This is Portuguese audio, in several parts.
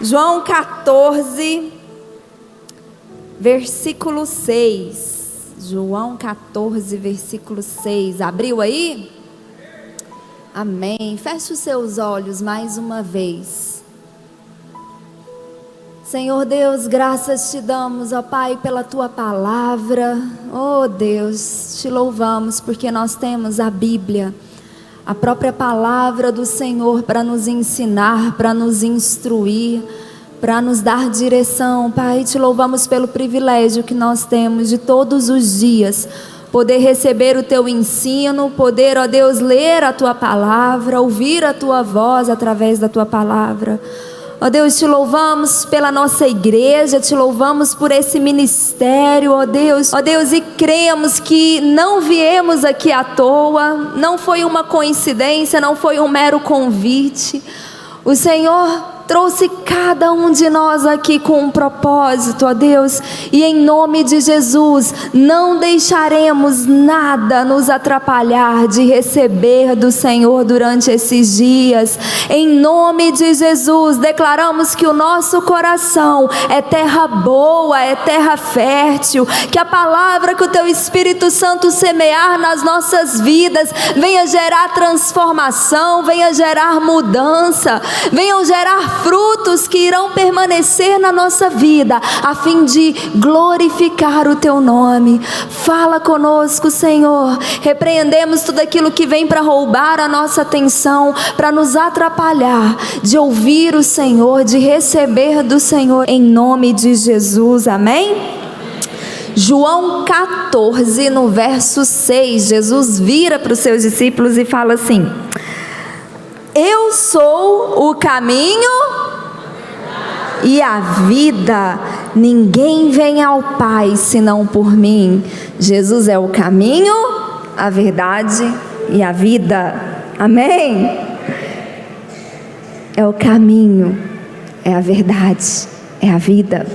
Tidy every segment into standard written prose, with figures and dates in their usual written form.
João 14, versículo 6. João 14, versículo 6. Abriu aí? Amém. Feche os seus olhos mais uma vez. Senhor Deus, graças te damos, ó Pai, pela tua palavra. Oh Deus, te louvamos porque nós temos a Bíblia, a própria palavra do Senhor para nos ensinar, para nos instruir, para nos dar direção. Pai, te louvamos pelo privilégio que nós temos de todos os dias poder receber o teu ensino, poder, ó Deus, ler a tua palavra, ouvir a tua voz através da tua palavra. Ó Deus, te louvamos pela nossa igreja, te louvamos por esse ministério, ó Deus, e cremos que não viemos aqui à toa, não foi uma coincidência, não foi um mero convite. O Senhor trouxe cada um de nós aqui com um propósito, ó Deus, e em nome de Jesus, não deixaremos nada nos atrapalhar de receber do Senhor durante esses dias. Em nome de Jesus, declaramos que o nosso coração é terra boa, é terra fértil, que a palavra que o teu Espírito Santo semear nas nossas vidas venha gerar transformação, venha gerar mudança, venham gerar frutos que irão permanecer na nossa vida, a fim de glorificar o teu nome. Fala conosco, Senhor. Repreendemos tudo aquilo que vem para roubar a nossa atenção, para nos atrapalhar de ouvir o Senhor, de receber do Senhor, em nome de Jesus, amém? João 14, no verso 6, Jesus vira para os seus discípulos e fala assim: eu sou o caminho e a vida, ninguém vem ao Pai senão por mim. Jesus é o caminho, a verdade e a vida, amém? É o caminho, é a verdade, é a vida.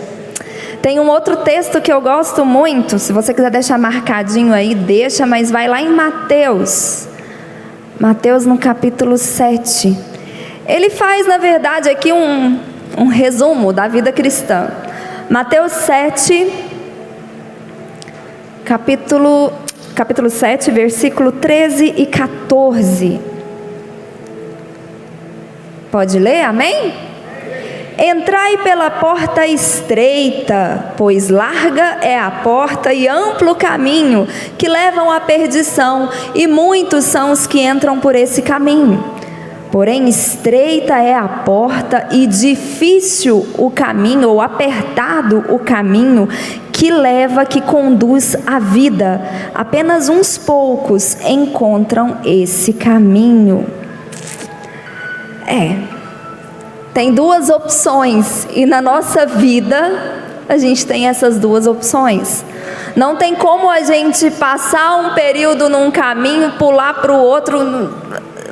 Tem um outro texto que eu gosto muito, se você quiser deixar marcadinho aí, deixa, mas vai lá em Mateus no capítulo 7. Ele faz, na verdade, aqui um resumo da vida cristã. Mateus 7, capítulo 7, versículo 13 e 14. Pode ler, amém? Entrai pela porta estreita, pois larga é a porta e amplo o caminho que levam à perdição, e muitos são os que entram por esse caminho. Porém estreita é a porta e difícil o caminho, ou apertado o caminho que conduz à vida. Apenas uns poucos encontram esse caminho. Tem duas opções, e na nossa vida a gente tem essas duas opções. Não tem como a gente passar um período num caminho, pular para o outro.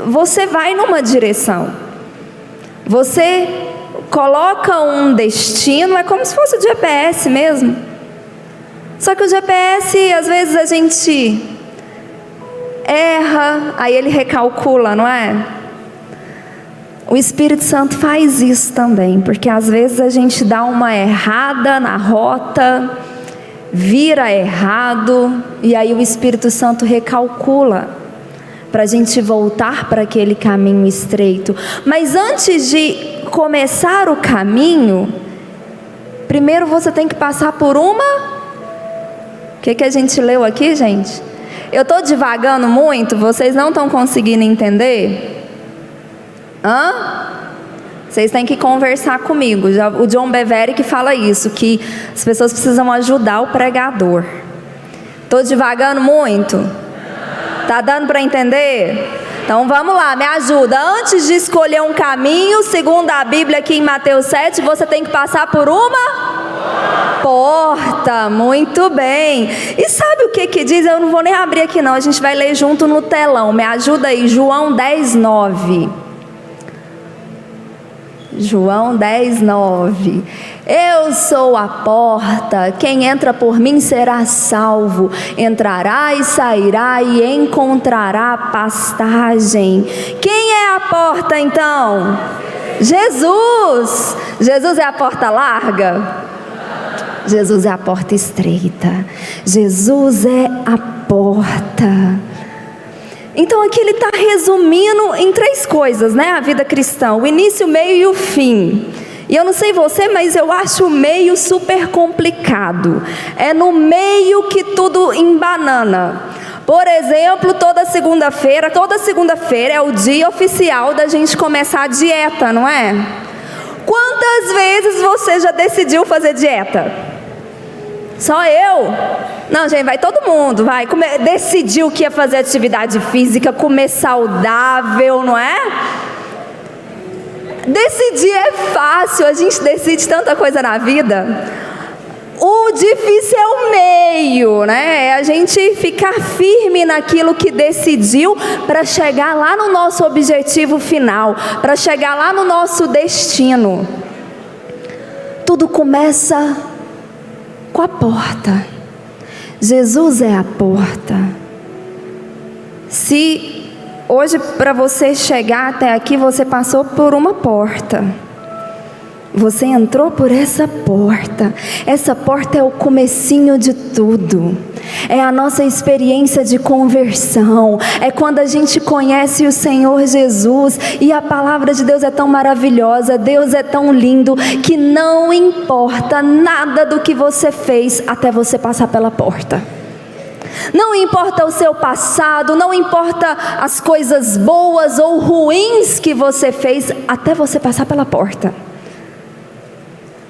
Você vai numa direção, você coloca um destino, é como se fosse o GPS mesmo. Só que o GPS, às vezes a gente erra, aí ele recalcula, não é? O Espírito Santo faz isso também, porque às vezes a gente dá uma errada na rota, vira errado, e aí o Espírito Santo recalcula para a gente voltar para aquele caminho estreito. Mas antes de começar o caminho, primeiro você tem que passar por uma... O que a gente leu aqui, gente? Eu estou divagando muito, vocês não estão conseguindo entender? Vocês têm que conversar comigo. O John Bevere que fala isso, que as pessoas precisam ajudar o pregador. Estou divagando muito? Tá dando para entender? Então vamos lá, me ajuda. Antes de escolher um caminho, segundo a Bíblia aqui em Mateus 7, você tem que passar por uma porta. Muito bem. E sabe o que diz? Eu não vou nem abrir aqui não, a gente vai ler junto no telão. Me ajuda aí, João 10, 9. João 10, 9. Eu sou a porta, quem entra por mim será salvo, entrará e sairá e encontrará pastagem. Quem é a porta então? Jesus! Jesus é a porta larga? Jesus é a porta estreita. Jesus é a porta. Então aqui ele está resumindo em 3 coisas, né? A vida cristã, o início, o meio e o fim. E eu não sei você, mas eu acho o meio super complicado. É no meio que tudo embanana. Por exemplo, toda segunda-feira é o dia oficial da gente começar a dieta, não é? Quantas vezes você já decidiu fazer dieta? Só eu? Não, gente, vai todo mundo, vai. Decidiu que ia fazer atividade física, comer saudável, não é? Decidir é fácil, a gente decide tanta coisa na vida. O difícil é o meio, né? É a gente ficar firme naquilo que decidiu para chegar lá no nosso objetivo final, para chegar lá no nosso destino. Tudo começa com a porta. Jesus é a porta. Se hoje para você chegar até aqui você passou por uma porta, você entrou por essa porta. Essa porta é o comecinho de tudo. É a nossa experiência de conversão. É quando a gente conhece o Senhor Jesus. E a palavra de Deus é tão maravilhosa. Deus é tão lindo que não importa nada do que você fez até você passar pela porta. Não importa o seu passado, não importa as coisas boas ou ruins que você fez até você passar pela porta.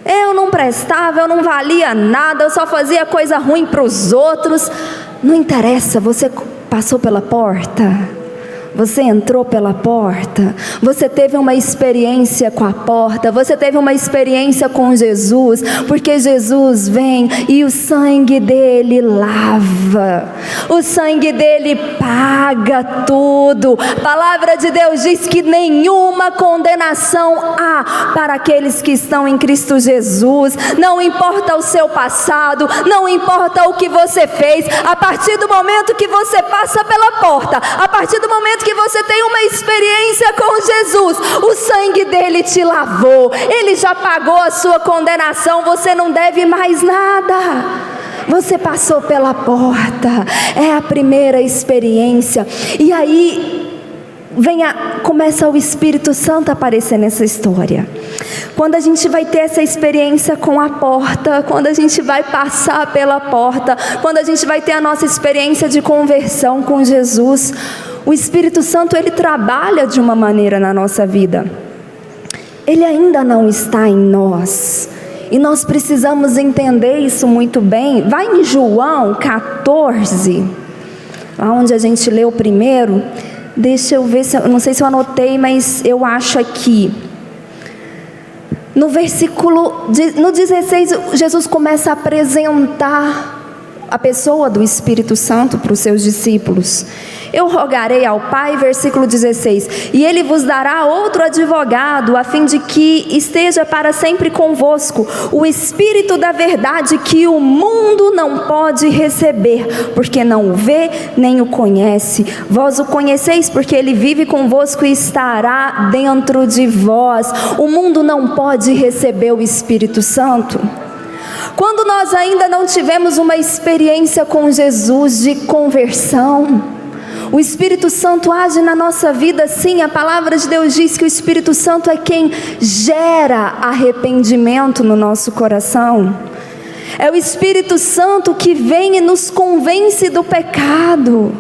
Eu não prestava, eu não valia nada, eu só fazia coisa ruim para os outros. Não interessa, você passou pela porta. Você entrou pela porta, você teve uma experiência com a porta, você teve uma experiência com Jesus, porque Jesus vem e o sangue dele lava, o sangue dele paga tudo. A palavra de Deus diz que nenhuma condenação há para aqueles que estão em Cristo Jesus. Não importa o seu passado, não importa o que você fez, a partir do momento que você passa pela porta, a partir do momento que você tem uma experiência com Jesus, o sangue dele te lavou, ele já pagou a sua condenação, você não deve mais nada. Você passou pela porta, é a primeira experiência. E aí começa o Espírito Santo a aparecer nessa história. Quando a gente vai ter essa experiência com a porta, quando a gente vai passar pela porta, quando a gente vai ter a nossa experiência de conversão com Jesus, o Espírito Santo ele trabalha de uma maneira na nossa vida. Ele ainda não está em nós. E nós precisamos entender isso muito bem. Vai em João 14, lá onde a gente leu primeiro. Deixa eu ver, não sei se eu anotei, mas eu acho aqui. No no 16, Jesus começa a apresentar a pessoa do Espírito Santo para os seus discípulos. Eu rogarei ao Pai, versículo 16, e Ele vos dará outro advogado, a fim de que esteja para sempre convosco, o Espírito da verdade, que o mundo não pode receber, porque não o vê, nem o conhece. Vós o conheceis, porque Ele vive convosco e estará dentro de vós. O mundo não pode receber o Espírito Santo. Quando nós ainda não tivemos uma experiência com Jesus de conversão, o Espírito Santo age na nossa vida sim. A palavra de Deus diz que o Espírito Santo é quem gera arrependimento no nosso coração. É o Espírito Santo que vem e nos convence do pecado.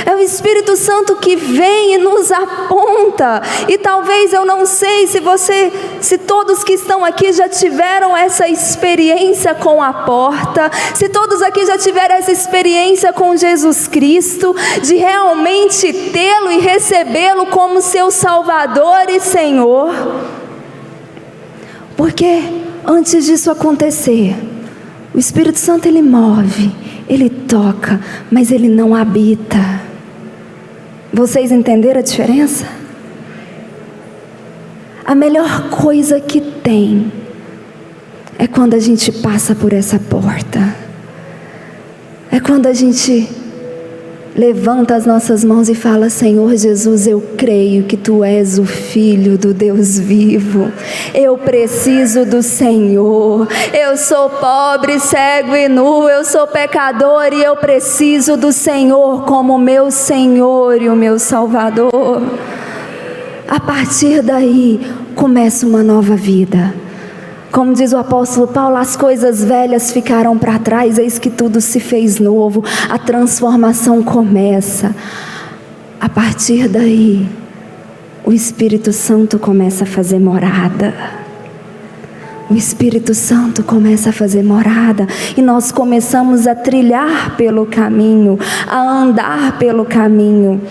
É o Espírito Santo que vem e nos aponta. E talvez, eu não sei se todos que estão aqui já tiveram essa experiência com a porta, se todos aqui já tiveram essa experiência com Jesus Cristo, de realmente tê-lo e recebê-lo como seu Salvador e Senhor. Porque antes disso acontecer, o Espírito Santo ele move, ele toca, mas ele não habita. Vocês entenderam a diferença? A melhor coisa que tem é quando a gente passa por essa porta. É quando a gente levanta as nossas mãos e fala: Senhor Jesus, eu creio que Tu és o Filho do Deus vivo. Eu preciso do Senhor. Eu sou pobre, cego e nu. Eu sou pecador e eu preciso do Senhor como meu Senhor e o meu Salvador. A partir daí começa uma nova vida. Como diz o apóstolo Paulo, as coisas velhas ficaram para trás, eis que tudo se fez novo. A transformação começa. A partir daí, o Espírito Santo começa a fazer morada. O Espírito Santo começa a fazer morada. E nós começamos a trilhar pelo caminho, a andar pelo caminho.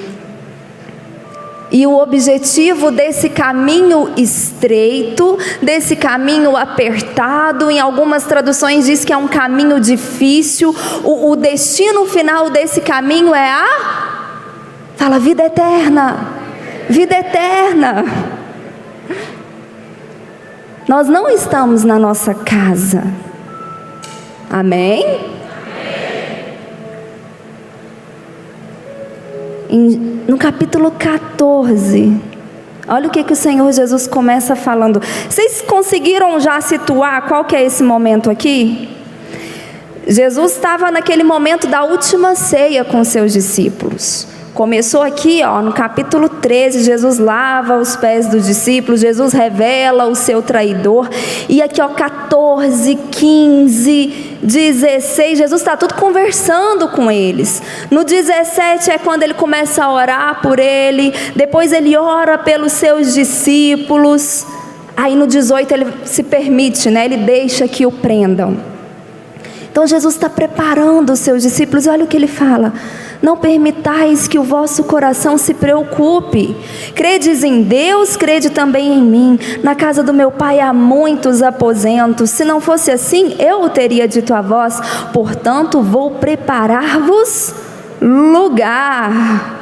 E o objetivo desse caminho estreito, desse caminho apertado, em algumas traduções diz que é um caminho difícil, o destino final desse caminho é fala, vida eterna. Vida eterna. Nós não estamos na nossa casa. Amém? No capítulo 14, olha o que o Senhor Jesus começa falando. Vocês conseguiram já situar qual que é esse momento aqui? Jesus estava naquele momento da última ceia com seus discípulos. Começou aqui, no capítulo 13, Jesus lava os pés dos discípulos, Jesus revela o seu traidor. E aqui, 14, 15, 16, Jesus está tudo conversando com eles. No 17 é quando ele começa a orar por ele, depois ele ora pelos seus discípulos. Aí no 18 ele se permite, ele deixa que o prendam. Então Jesus está preparando os seus discípulos, e olha o que ele fala: não permitais que o vosso coração se preocupe. Credes em Deus, crede também em mim. Na casa do meu pai há muitos aposentos. Se não fosse assim, eu o teria dito a vós. Portanto, vou preparar-vos lugar.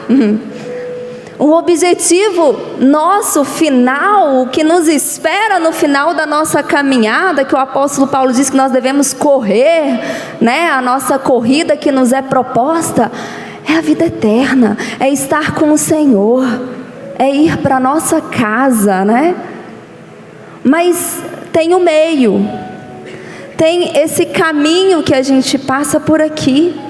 O objetivo nosso final, o que nos espera no final da nossa caminhada, que o apóstolo Paulo diz que nós devemos correr, a nossa corrida que nos é proposta, é a vida eterna, é estar com o Senhor, é ir para a nossa casa, Mas tem o meio, tem esse caminho que a gente passa por aqui.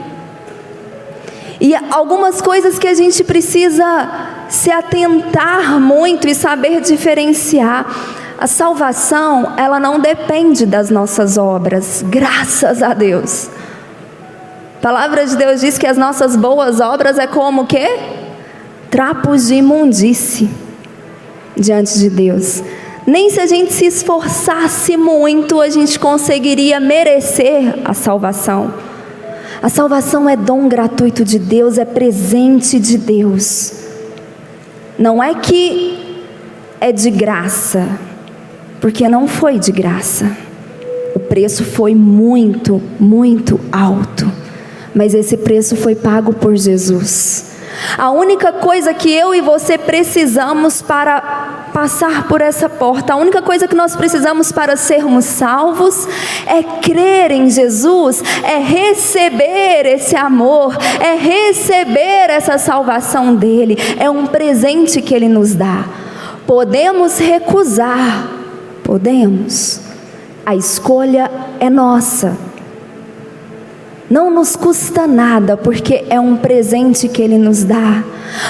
E algumas coisas que a gente precisa se atentar muito e saber diferenciar. A salvação, ela não depende das nossas obras, graças a Deus. A palavra de Deus diz que as nossas boas obras é como o quê? Trapos de imundície diante de Deus. Nem se a gente se esforçasse muito, a gente conseguiria merecer a salvação. A salvação é dom gratuito de Deus, é presente de Deus. Não é que é de graça, porque não foi de graça. O preço foi muito, muito alto, mas esse preço foi pago por Jesus. A única coisa que eu e você precisamos para passar por essa porta, a única coisa que nós precisamos para sermos salvos é crer em Jesus, é receber esse amor, é receber essa salvação dele. É um presente que ele nos dá. Podemos recusar, podemos. A escolha é nossa. Não nos custa nada, porque é um presente que ele nos dá.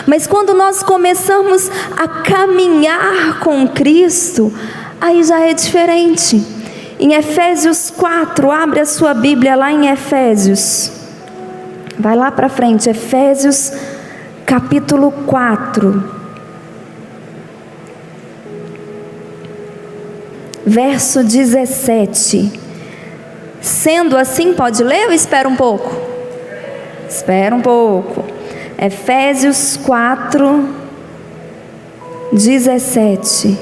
Mas quando nós começamos a caminhar com Cristo, aí já é diferente. Em Efésios 4, abre a sua Bíblia lá em Efésios. Vai lá para frente, Efésios capítulo 4. Verso 17. Sendo assim, pode ler ou espera um pouco? Espera um pouco. Efésios 4, 17.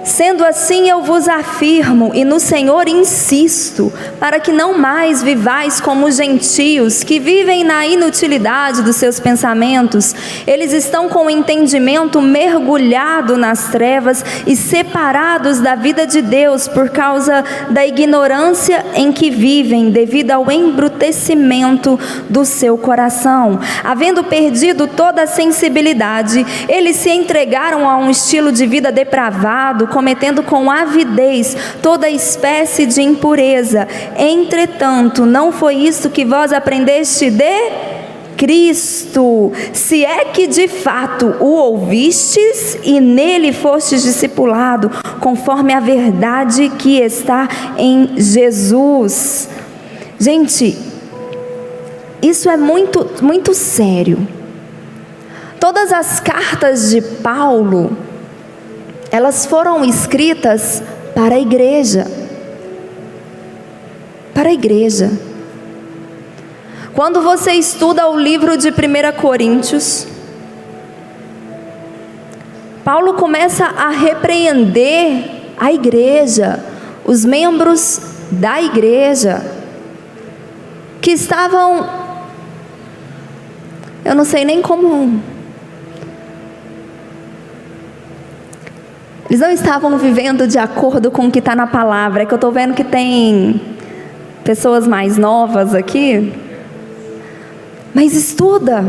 Sendo assim, eu vos afirmo e no Senhor insisto, para que não mais vivais como os gentios, que vivem na inutilidade dos seus pensamentos. Eles estão com o entendimento mergulhado nas trevas e separados da vida de Deus por causa da ignorância em que vivem, devido ao embrutecimento do seu coração. Havendo perdido toda a sensibilidade, eles se entregaram a um estilo de vida depravado, cometendo com avidez toda espécie de impureza. Entretanto, não foi isso que vós aprendeste de Cristo, se é que de fato o ouvistes e nele fostes discipulado, conforme a verdade que está em Jesus. Gente, isso é muito, muito sério. Todas as cartas de Paulo, elas foram escritas para a igreja. Para a igreja. Quando você estuda o livro de 1 Coríntios, Paulo começa a repreender a igreja, os membros da igreja, que estavam, eu não sei nem como, eles não estavam vivendo de acordo com o que está na palavra. É que eu estou vendo que tem pessoas mais novas aqui. Mas estuda,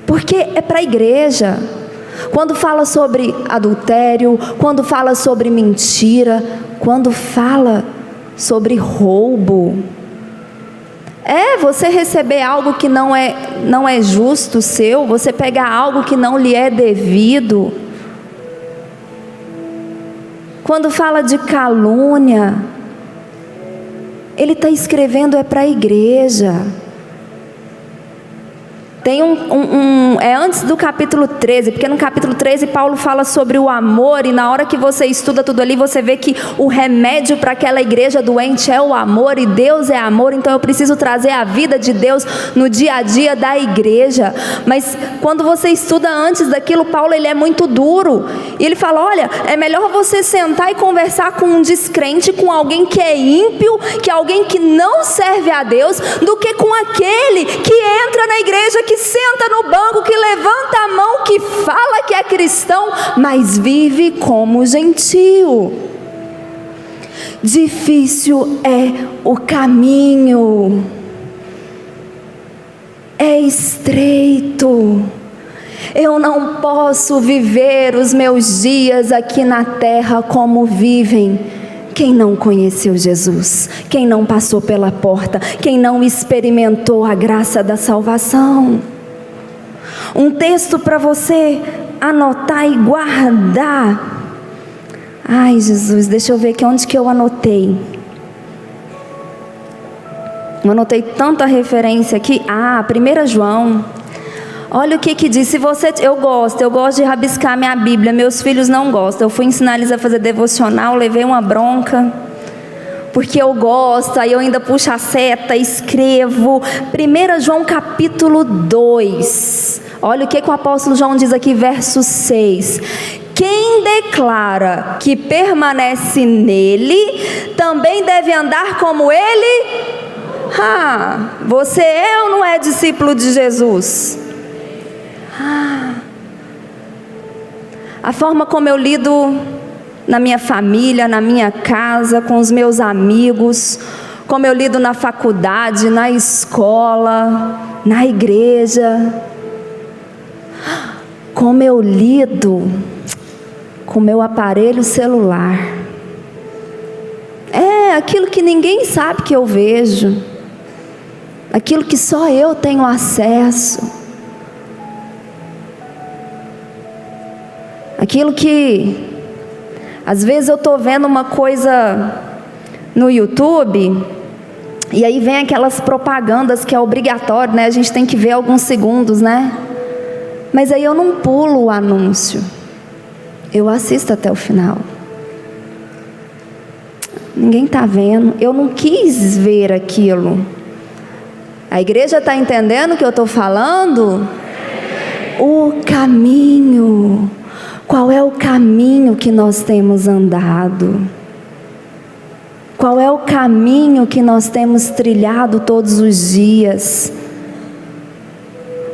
porque é para a igreja. Quando fala sobre adultério, quando fala sobre mentira, quando fala sobre roubo, você receber algo que não é justo seu, você pegar algo que não lhe é devido. Quando fala de calúnia, ele está escrevendo para a igreja. Tem antes do capítulo 13, porque no capítulo 13 Paulo fala sobre o amor, e na hora que você estuda tudo ali, você vê que o remédio para aquela igreja doente é o amor, e Deus é amor, então eu preciso trazer a vida de Deus no dia a dia da igreja. Mas quando você estuda antes daquilo, Paulo ele é muito duro, e ele fala, olha, é melhor você sentar e conversar com um descrente, com alguém que é ímpio, que é alguém que não serve a Deus, do que com aquele que entra na igreja, que senta no banco, que levanta a mão, que fala que é cristão, mas vive como gentio. Difícil é o caminho, é estreito. Eu não posso viver os meus dias aqui na terra como vivem quem não conheceu Jesus, quem não passou pela porta, quem não experimentou a graça da salvação. Um texto para você anotar e guardar. Ai, Jesus, deixa eu ver aqui onde que eu anotei. Eu anotei tanta referência aqui. 1 João. Olha o que diz. Se você, eu gosto de rabiscar minha Bíblia. Meus filhos não gostam. Eu fui ensinar eles a fazer devocional, levei uma bronca, porque eu gosto. Aí eu ainda puxo a seta, escrevo. 1 João capítulo 2. Olha o que o apóstolo João diz aqui, verso 6. Quem declara que permanece nele, também deve andar como ele. Você é ou não é discípulo de Jesus? A forma como eu lido na minha família, na minha casa, com os meus amigos, como eu lido na faculdade, na escola, na igreja, como eu lido com meu aparelho celular, aquilo que ninguém sabe que eu vejo, aquilo que só eu tenho acesso, aquilo que às vezes eu estou vendo uma coisa no YouTube, e aí vem aquelas propagandas que é obrigatório, né? A gente tem que ver alguns segundos, né? Mas aí eu não pulo o anúncio, eu assisto até o final. Ninguém está vendo, eu não quis ver aquilo. A igreja está entendendo o que eu estou falando? O caminho. Qual é o caminho que nós temos andado? Qual é o caminho que nós temos trilhado todos os dias?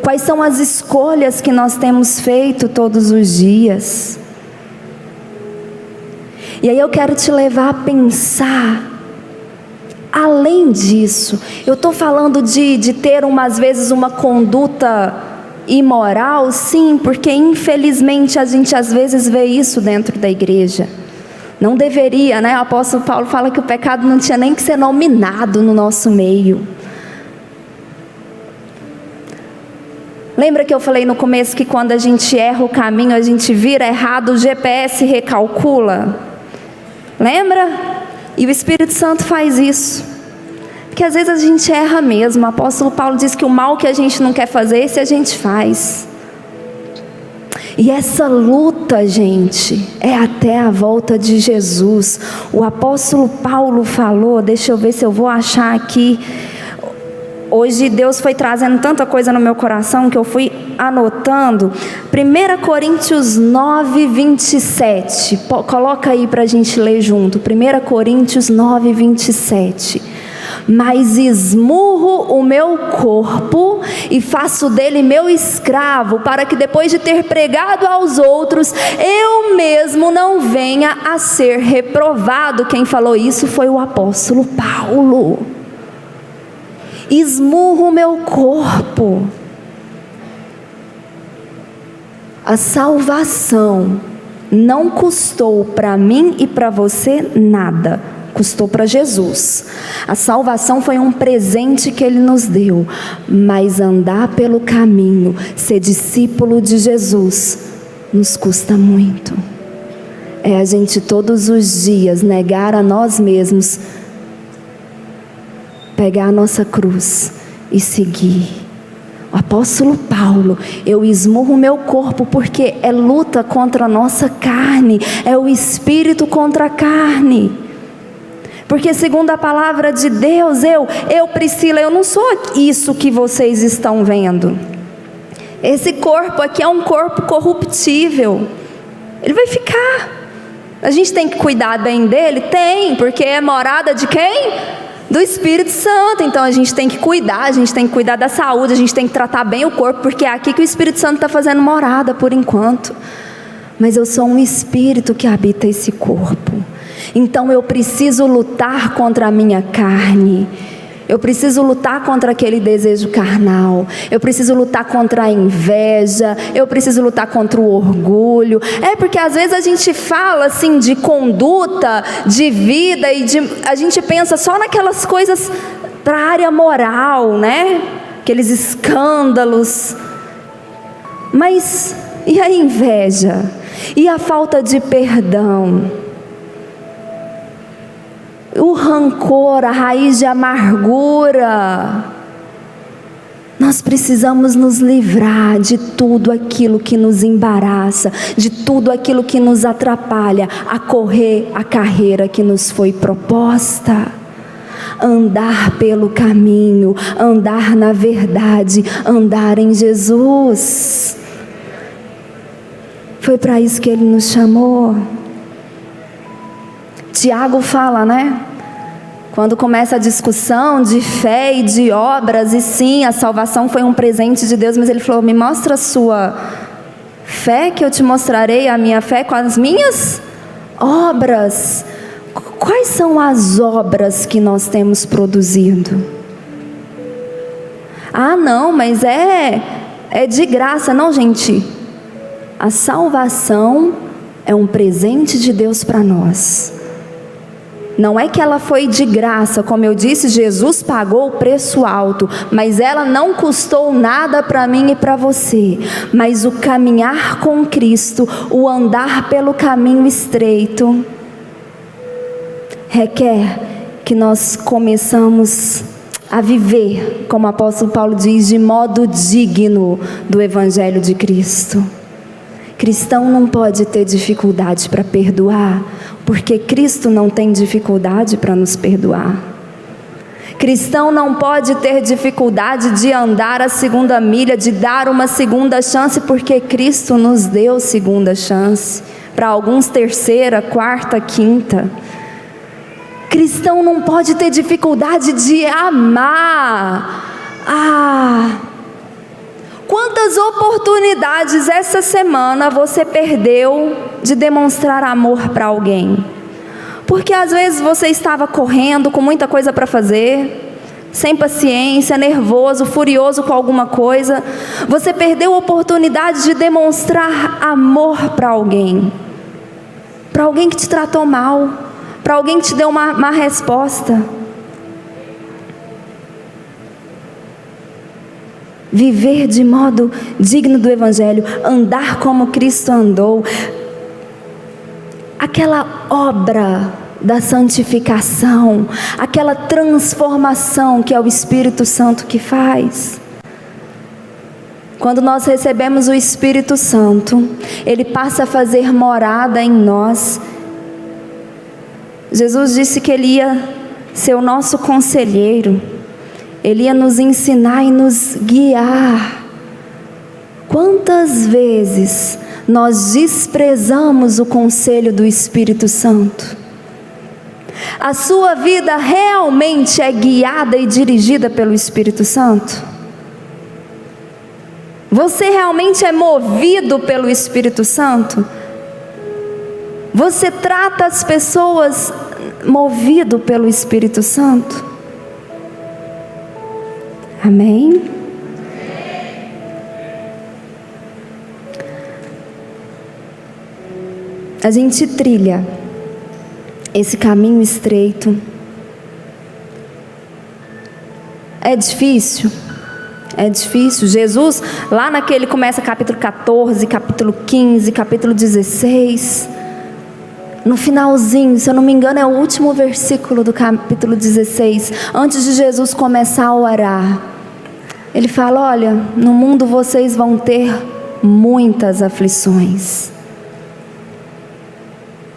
Quais são as escolhas que nós temos feito todos os dias? E aí eu quero te levar a pensar, além disso, eu estou falando de ter às vezes uma conduta imoral, sim, porque infelizmente a gente às vezes vê isso dentro da igreja. Não deveria, né? O apóstolo Paulo fala que o pecado não tinha nem que ser nominado no nosso meio. Lembra que eu falei no começo que quando a gente erra o caminho, a gente vira errado, o GPS recalcula? Lembra? E o Espírito Santo faz isso. Porque às vezes a gente erra mesmo. O apóstolo Paulo diz que o mal que a gente não quer fazer, esse a gente faz. E essa luta, gente, é até a volta de Jesus. O apóstolo Paulo falou, deixa eu ver se eu vou achar aqui. Hoje Deus foi trazendo tanta coisa no meu coração que eu fui anotando. 1 Coríntios 9, 27. Coloca aí para a gente ler junto. 1 Coríntios 9, 27. Mas esmurro o meu corpo e faço dele meu escravo, para que depois de ter pregado aos outros, eu mesmo não venha a ser reprovado. Quem falou isso foi o apóstolo Paulo. Esmurro o meu corpo. A salvação não custou para mim e para você nada. Custou para Jesus. A salvação foi um presente que Ele nos deu. Mas andar pelo caminho, ser discípulo de Jesus, nos custa muito. É a gente todos os dias negar a nós mesmos, pegar a nossa cruz e seguir. O apóstolo Paulo, eu esmurro o meu corpo porque é luta contra a nossa carne, é o espírito contra a carne. Porque segundo a palavra de Deus, Priscila, eu não sou isso que vocês estão vendo. Esse corpo aqui é um corpo corruptível. Ele vai ficar. A gente tem que cuidar bem dele? Tem, porque é morada de quem? Do Espírito Santo. Então a gente tem que cuidar da saúde, a gente tem que tratar bem o corpo, porque é aqui que o Espírito Santo está fazendo morada por enquanto. Mas eu sou um espírito que habita esse corpo. Então eu preciso lutar contra a minha carne. Eu preciso lutar contra aquele desejo carnal. Eu preciso lutar contra a inveja. Eu preciso lutar contra o orgulho. Porque às vezes a gente fala assim de conduta, de vida, a gente pensa só naquelas coisas para a área moral, né? Aqueles escândalos. Mas e a inveja? E a falta de perdão? O rancor, a raiz de amargura. Nós precisamos nos livrar de tudo aquilo que nos embaraça, de tudo aquilo que nos atrapalha a correr a carreira que nos foi proposta. Andar pelo caminho, andar na verdade, andar em Jesus. Foi para isso que Ele nos chamou. Tiago fala, né? Quando começa a discussão de fé e de obras, e sim, a salvação foi um presente de Deus, mas ele falou, me mostra a sua fé, que eu te mostrarei a minha fé com as minhas obras. Quais são as obras que nós temos produzido? Ah, não, mas é de graça. Não, gente, a salvação é um presente de Deus para nós. Não é que ela foi de graça, como eu disse, Jesus pagou o preço alto, mas ela não custou nada para mim e para você. Mas o caminhar com Cristo, o andar pelo caminho estreito, requer que nós começamos a viver, como o apóstolo Paulo diz, de modo digno do Evangelho de Cristo. Cristão não pode ter dificuldade para perdoar, porque Cristo não tem dificuldade para nos perdoar. Cristão não pode ter dificuldade de andar a segunda milha, de dar uma segunda chance, porque Cristo nos deu segunda chance. Para alguns terceira, quarta, quinta. Cristão não pode ter dificuldade de amar. Quantas oportunidades essa semana você perdeu de demonstrar amor para alguém? Porque às vezes você estava correndo com muita coisa para fazer, sem paciência, nervoso, furioso com alguma coisa. Você perdeu a oportunidade de demonstrar amor para alguém que te tratou mal, para alguém que te deu uma má resposta. Viver de modo digno do Evangelho, andar como Cristo andou, aquela obra da santificação, aquela transformação que é o Espírito Santo que faz. Quando nós recebemos o Espírito Santo, Ele passa a fazer morada em nós. Jesus disse que Ele ia ser o nosso conselheiro, Ele ia nos ensinar e nos guiar. Quantas vezes nós desprezamos o conselho do Espírito Santo? A sua vida realmente é guiada e dirigida pelo Espírito Santo? Você realmente é movido pelo Espírito Santo? Você trata as pessoas movido pelo Espírito Santo? Amém? A gente trilha esse caminho estreito. É difícil. É difícil. Jesus, lá naquele, começa capítulo 14, capítulo 15, capítulo 16. No finalzinho, se eu não me engano, é o último versículo do capítulo 16. Antes de Jesus começar a orar, Ele fala: olha, no mundo vocês vão ter muitas aflições.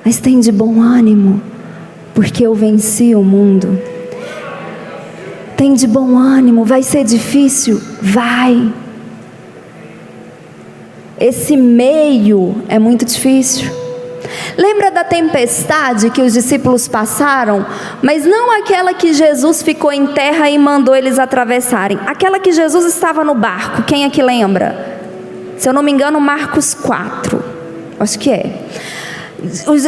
Mas tem de bom ânimo, porque eu venci o mundo. Tem de bom ânimo, vai ser difícil? Vai. Esse meio é muito difícil. Lembra da tempestade que os discípulos passaram? Mas não aquela que Jesus ficou em terra e mandou eles atravessarem. Aquela que Jesus estava no barco. Quem é que lembra? Se eu não me engano, Marcos 4. Acho que é.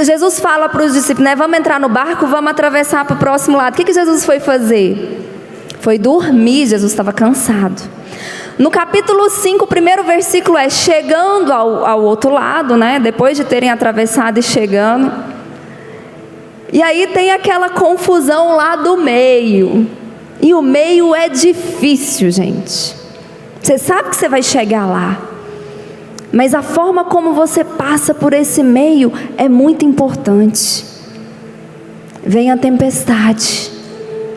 Jesus fala para os discípulos, né? Vamos entrar no barco, vamos atravessar para o próximo lado. O que Jesus foi fazer? Foi dormir. Jesus estava cansado. No capítulo 5, o primeiro versículo é: chegando ao outro lado, né? Depois de terem atravessado e chegando. E aí tem aquela confusão lá do meio. E o meio é difícil, gente. Você sabe que você vai chegar lá, mas a forma como você passa por esse meio é muito importante. Vem a tempestade,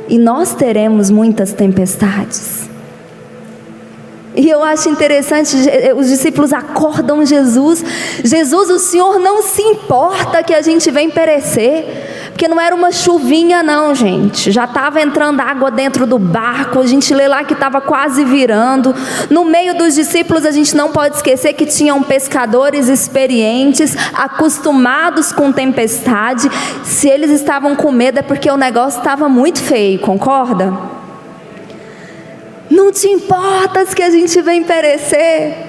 e nós teremos muitas tempestades. E eu acho interessante, os discípulos acordam Jesus. Jesus, o Senhor não se importa que a gente venha perecer. Porque não era uma chuvinha não, gente. Já estava entrando água dentro do barco. A gente lê lá que estava quase virando. No meio dos discípulos, a gente não pode esquecer que tinham pescadores experientes, acostumados com tempestade. Se eles estavam com medo é porque o negócio estava muito feio, concorda? Não te importas que a gente vem perecer?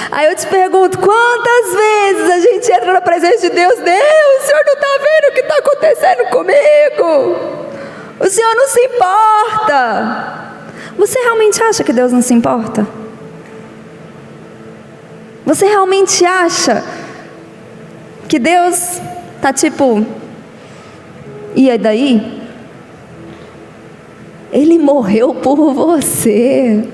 Aí eu te pergunto, quantas vezes a gente entra na presença de Deus? Deus, o Senhor não está vendo o que está acontecendo comigo? O Senhor não se importa. Você realmente acha que Deus não se importa? Você realmente acha que Deus está tipo, e aí daí? Ele morreu por você.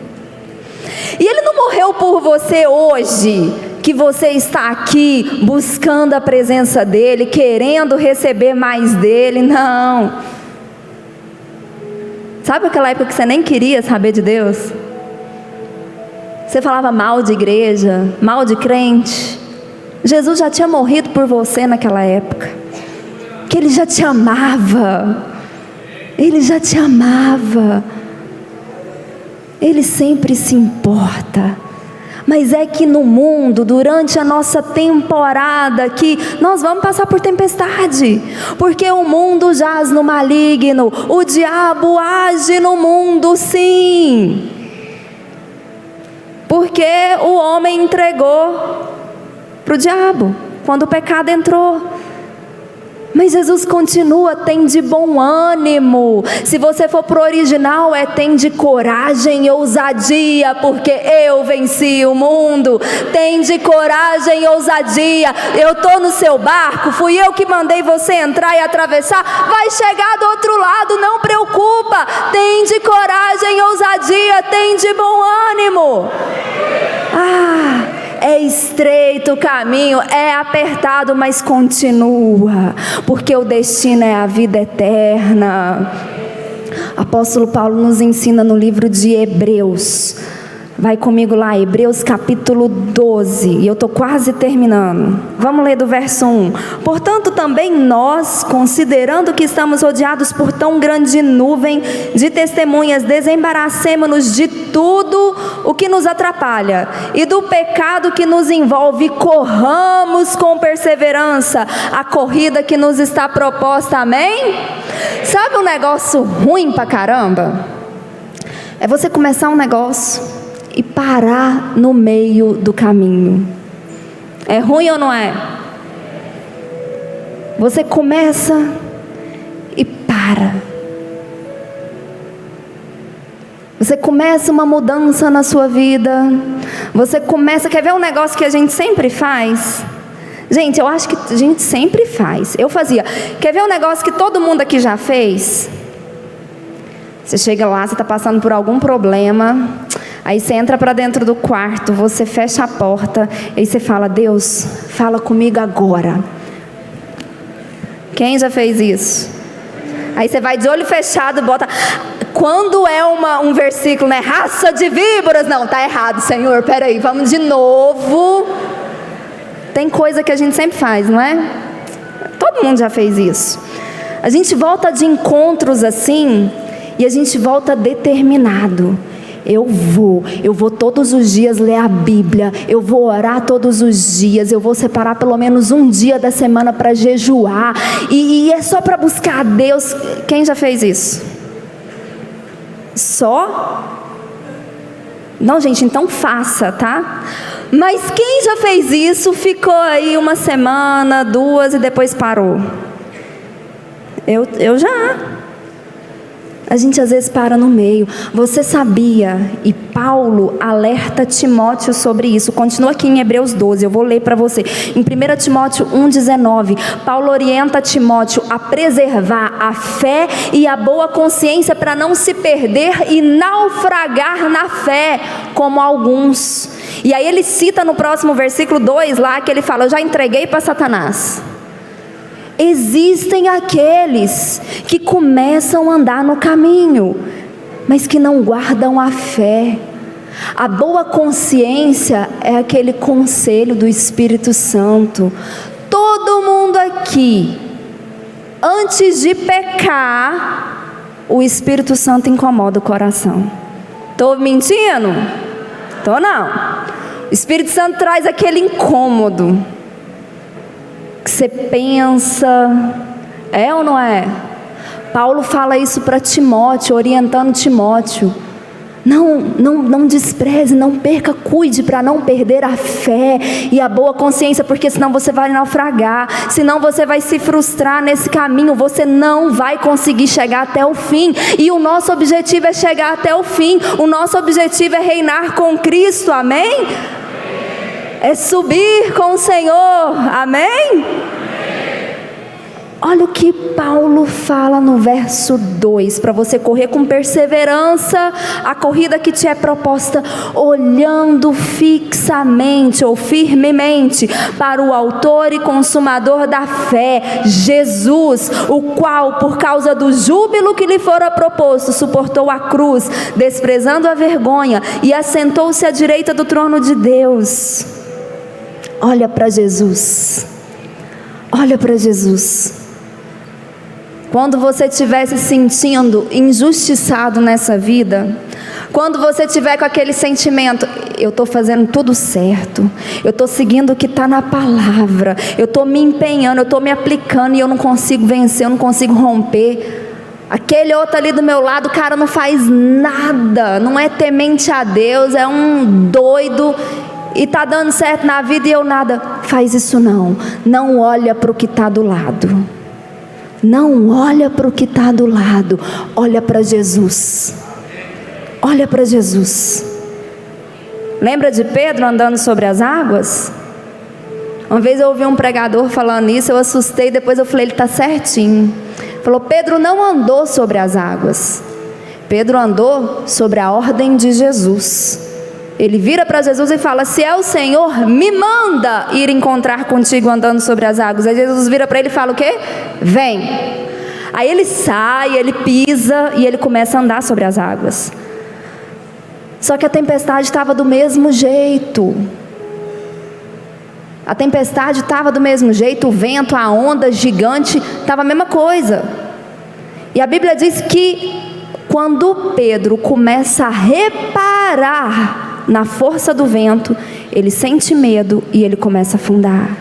E Ele não morreu por você hoje, que você está aqui buscando a presença dEle, querendo receber mais dEle, não. Sabe aquela época que você nem queria saber de Deus? Você falava mal de igreja, mal de crente. Jesus já tinha morrido por você naquela época, que Ele já te amava. Ele já te amava. Ele sempre se importa. Mas é que no mundo, durante a nossa temporada aqui, nós vamos passar por tempestade, porque o mundo jaz no maligno, o diabo age no mundo, sim, porque o homem entregou para o diabo, quando o pecado entrou. Mas Jesus continua, tem de bom ânimo. Se você for pro original, tem de coragem e ousadia, porque eu venci o mundo. Tem de coragem e ousadia. Eu tô no seu barco, fui eu que mandei você entrar e atravessar. Vai chegar do outro lado, não preocupa. Tem de coragem e ousadia, tem de bom ânimo. É estreito o caminho, é apertado, mas continua, porque o destino é a vida eterna. Apóstolo Paulo nos ensina no livro de Hebreus. Vai comigo lá, Hebreus capítulo 12, e eu estou quase terminando. Vamos ler do verso 1. Portanto também nós, considerando que estamos rodeados por tão grande nuvem de testemunhas, desembaracemo-nos de tudo o que nos atrapalha e do pecado que nos envolve, corramos com perseverança a corrida que nos está proposta, amém? Sabe um negócio ruim pra caramba? É você começar um negócio e parar no meio do caminho. É ruim ou não é? Você começa e para. Você começa uma mudança na sua vida. Você começa, quer ver um negócio que a gente sempre faz? Gente, eu acho que a gente sempre faz. Eu fazia. Quer ver um negócio que todo mundo aqui já fez? Você chega lá, você está passando por algum problema. Aí você entra para dentro do quarto, você fecha a porta, aí você fala: Deus, fala comigo agora. Quem já fez isso? Aí você vai de olho fechado e bota. Quando é um versículo, né? Raça de víboras. Não, tá errado, Senhor, peraí, vamos de novo. Tem coisa que a gente sempre faz, não é? Todo mundo já fez isso. A gente volta de encontros assim, e a gente volta determinado. Eu vou todos os dias ler a Bíblia, eu vou orar todos os dias, eu vou separar pelo menos um dia da semana para jejuar, e é só para buscar a Deus. Quem já fez isso? Só? Não, gente, então faça, tá? Mas quem já fez isso, ficou aí uma semana, 2 e depois parou? Eu já. A gente às vezes para no meio. Você sabia, e Paulo alerta Timóteo sobre isso. Continua aqui em Hebreus 12, eu vou ler para você. Em 1 Timóteo 1,19, Paulo orienta Timóteo a preservar a fé e a boa consciência para não se perder e naufragar na fé, como alguns. E aí ele cita no próximo versículo 2 lá, que ele fala: eu já entreguei para Satanás. Existem aqueles que começam a andar no caminho, mas que não guardam a fé. A boa consciência é aquele conselho do Espírito Santo. Todo mundo aqui, antes de pecar, o Espírito Santo incomoda o coração. Estou mentindo? Estou não. O Espírito Santo traz aquele incômodo que você pensa, é ou não é? Paulo fala isso para Timóteo, orientando Timóteo: não despreze, não perca, cuide para não perder a fé e a boa consciência, porque senão você vai naufragar, senão você vai se frustrar nesse caminho, você não vai conseguir chegar até o fim. E o nosso objetivo é chegar até o fim, o nosso objetivo é reinar com Cristo, amém? É subir com o Senhor, amém? Olha o que Paulo fala no verso 2, para você correr com perseverança a corrida que te é proposta, olhando fixamente ou firmemente para o autor e consumador da fé, Jesus, o qual, por causa do júbilo que lhe fora proposto, suportou a cruz, desprezando a vergonha, e assentou-se à direita do trono de Deus. Olha para Jesus, olha para Jesus. quando você estiver se sentindo injustiçado nessa vida, quando você estiver com aquele sentimento, eu estou fazendo tudo certo, eu estou seguindo o que está na palavra, eu estou me empenhando, eu estou me aplicando e eu não consigo vencer, eu não consigo romper. Aquele outro ali do meu lado, o cara não faz nada, não é temente a Deus, é um doido e está dando certo na vida e eu nada. Faz isso não, não olha para o que está do lado. Não olha para o que está do lado, olha para Jesus. Olha para Jesus. Lembra de Pedro andando sobre as águas? Uma vez eu ouvi um pregador falando isso, eu assustei, depois eu falei, ele está certinho. Falou, Pedro não andou sobre as águas, Pedro andou sobre a ordem de Jesus. Ele vira para Jesus e fala, se é o Senhor, me manda ir encontrar contigo andando sobre as águas. Aí Jesus vira para ele e fala o quê? Vem. Aí ele sai, ele pisa e ele começa a andar sobre as águas. Só que a tempestade estava do mesmo jeito. A tempestade estava do mesmo jeito, o vento, a onda gigante, estava a mesma coisa. E a Bíblia diz que quando Pedro começa a reparar na força do vento, ele sente medo e ele começa a afundar.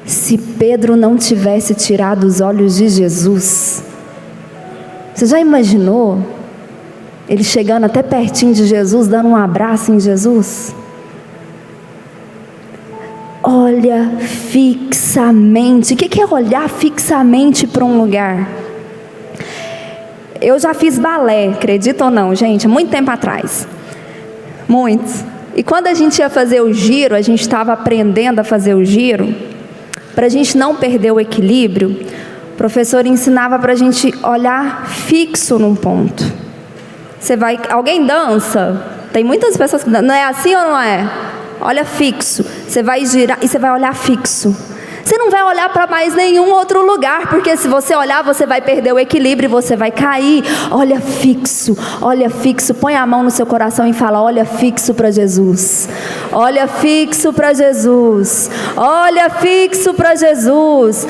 Se Pedro não tivesse tirado os olhos de Jesus, você já imaginou ele chegando até pertinho de Jesus, dando um abraço em Jesus? Olha fixamente. O que é olhar fixamente para um lugar? Eu já fiz balé, acredita ou não, gente, há muito tempo atrás. Muitos. E quando a gente ia fazer o giro, a gente estava aprendendo a fazer o giro, para a gente não perder o equilíbrio, o professor ensinava para a gente olhar fixo num ponto. Alguém dança? Tem muitas pessoas que dançam. Não é assim ou não é? Olha fixo. Você vai girar e você vai olhar fixo. Você não vai olhar para mais nenhum outro lugar, porque se você olhar, você vai perder o equilíbrio e você vai cair. Olha fixo, põe a mão no seu coração e fala, olha fixo para Jesus. Olha fixo para Jesus. Olha fixo para Jesus.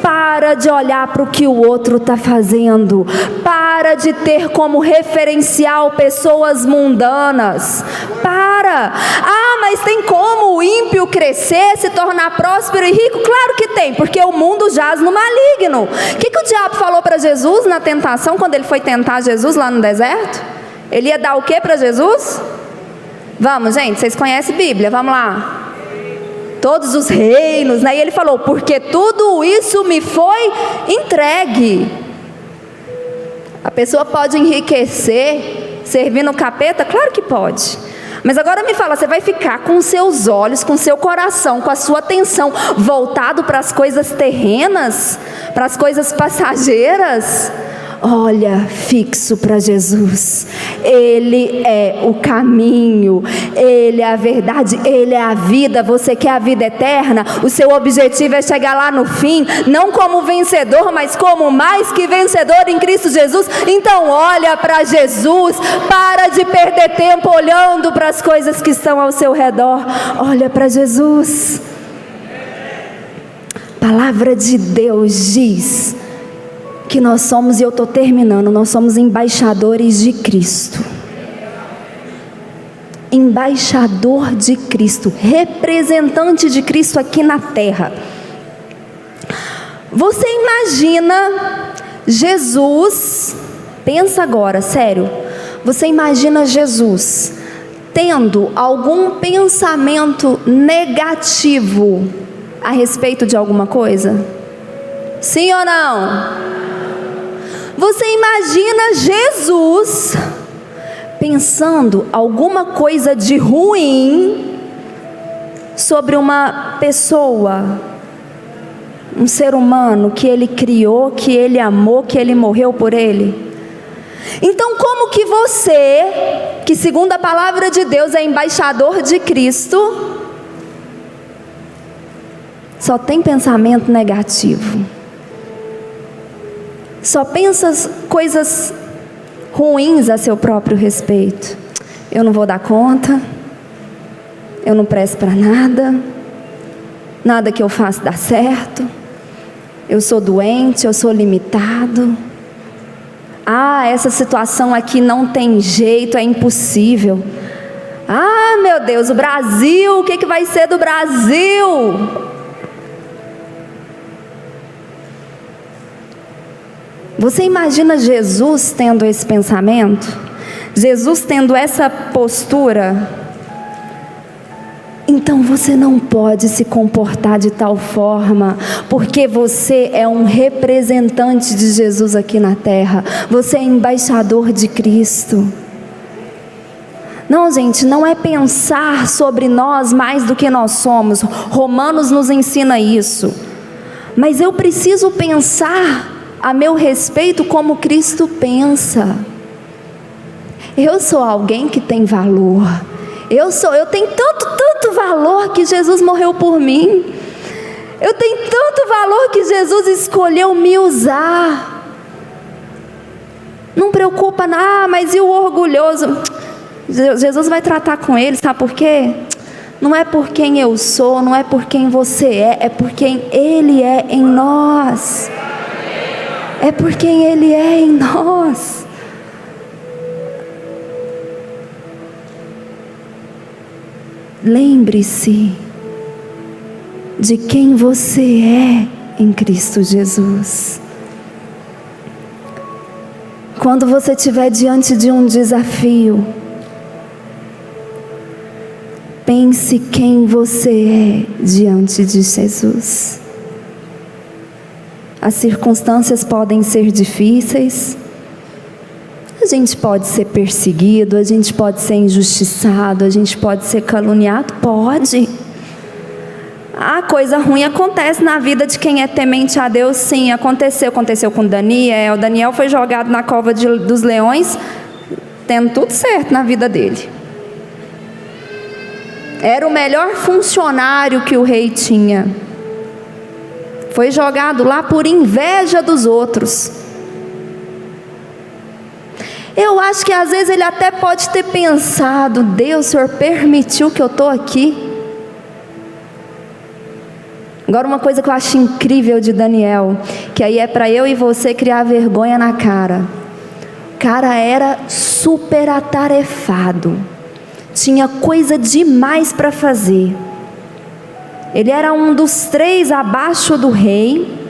Para de olhar para o que o outro está fazendo. Para de ter como referencial pessoas mundanas. Para. Ah, mas tem como o ímpio crescer, se tornar próspero e rico? Claro que tem, porque o mundo jaz no maligno. O que o diabo falou para Jesus na tentação, quando ele foi tentar Jesus lá no deserto? Ele ia dar o que para Jesus? Vamos, gente, vocês conhecem a Bíblia, vamos lá. Todos os reinos, né? E ele falou, porque tudo isso me foi entregue. A pessoa pode enriquecer servindo o capeta? Claro que pode. Mas agora me fala, você vai ficar com seus olhos, com seu coração, com a sua atenção voltado para as coisas terrenas, para as coisas passageiras? Olha fixo para Jesus. Ele é o caminho, Ele é a verdade, Ele é a vida. Você quer a vida eterna? O seu objetivo é chegar lá no fim, não como vencedor, mas como mais que vencedor em Cristo Jesus. Então olha para Jesus. Para de perder tempo olhando para as coisas que estão ao seu redor. Olha para Jesus. A palavra de Deus diz que nós somos, e eu estou terminando, nós somos embaixadores de Cristo. Embaixador de Cristo, representante de Cristo aqui na terra. Você imagina Jesus, pensa agora, sério, você imagina Jesus tendo algum pensamento negativo a respeito de alguma coisa? Sim ou não? Você imagina Jesus pensando alguma coisa de ruim sobre uma pessoa, um ser humano que Ele criou, que Ele amou, que Ele morreu por Ele? Então como que você, que segundo a palavra de Deus é embaixador de Cristo, só tem pensamento negativo? Só pensa coisas ruins a seu próprio respeito. Eu não vou dar conta, eu não presto para nada, nada que eu faço dá certo, eu sou doente, eu sou limitado. Ah, essa situação aqui não tem jeito, é impossível. Ah, meu Deus, o Brasil, o que vai ser do Brasil? Você imagina Jesus tendo esse pensamento? Jesus tendo essa postura? Então você não pode se comportar de tal forma, porque você é um representante de Jesus aqui na terra. Você é embaixador de Cristo. Não, gente, não é pensar sobre nós mais do que nós somos. Romanos nos ensina isso. Mas eu preciso pensar a meu respeito como Cristo pensa. Eu sou alguém que tem valor. Eu tenho tanto valor que Jesus morreu por mim. Eu tenho tanto valor que Jesus escolheu me usar. Não preocupa, mas e o orgulhoso? Jesus vai tratar com ele, sabe por quê? Não é por quem eu sou, não é por quem você é por quem Ele é em nós. É por quem Ele é em nós. Lembre-se de quem você é em Cristo Jesus. Quando você estiver diante de um desafio, pense quem você é diante de Jesus. As circunstâncias podem ser difíceis, a gente pode ser perseguido, a gente pode ser injustiçado, a gente pode ser caluniado, pode. A coisa ruim acontece na vida de quem é temente a Deus, sim, aconteceu com Daniel. Daniel foi jogado na cova dos leões, tendo tudo certo na vida dele. Era o melhor funcionário que o rei tinha. Foi jogado lá por inveja dos outros. Eu acho que às vezes ele até pode ter pensado: Deus, o Senhor permitiu que eu estou aqui. Agora, uma coisa que eu acho incrível de Daniel, que aí é para eu e você criar vergonha na cara. O cara era super atarefado, tinha coisa demais para fazer. Ele era um dos 3 abaixo do rei,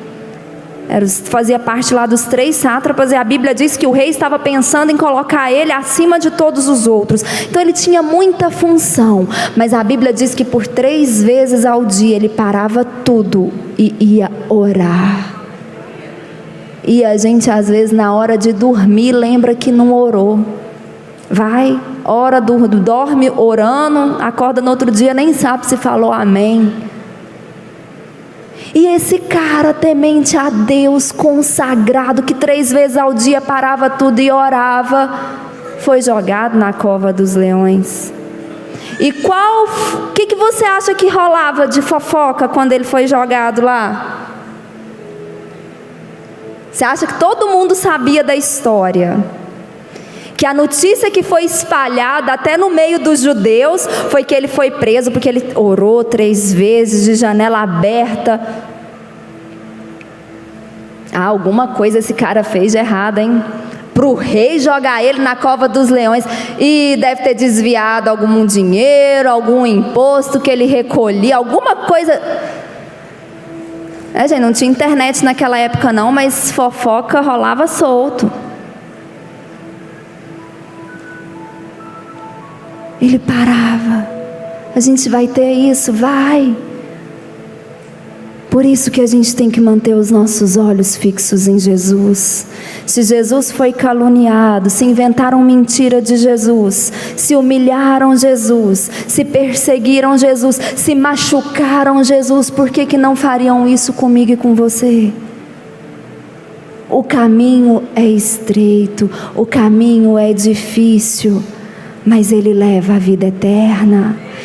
fazia parte lá dos 3 sátrapas, e a Bíblia diz que o rei estava pensando em colocar ele acima de todos os outros. Então ele tinha muita função, mas a Bíblia diz que por 3 vezes ao dia ele parava tudo e ia orar. E a gente às vezes na hora de dormir lembra que não orou. Vai, ora, dorme orando, acorda no outro dia, nem sabe se falou amém. E esse cara temente a Deus, consagrado, que 3 vezes ao dia parava tudo e orava, foi jogado na cova dos leões. E o que você acha que rolava de fofoca quando ele foi jogado lá? Você acha que todo mundo sabia da história? Que a notícia que foi espalhada até no meio dos judeus foi que ele foi preso porque ele orou 3 vezes de janela aberta. Alguma coisa esse cara fez de errado, hein? Para o rei jogar ele na cova dos leões. E deve ter desviado algum dinheiro, algum imposto que ele recolhia, alguma coisa. Gente, não tinha internet naquela época não, mas fofoca rolava solto. Ele parava. A gente vai ter isso? Vai. Por isso que a gente tem que manter os nossos olhos fixos em Jesus. Se Jesus foi caluniado, se inventaram mentira de Jesus, se humilharam Jesus, se perseguiram Jesus, se machucaram Jesus, por que não fariam isso comigo e com você? O caminho é estreito, o caminho é difícil, mas ele leva à vida eterna.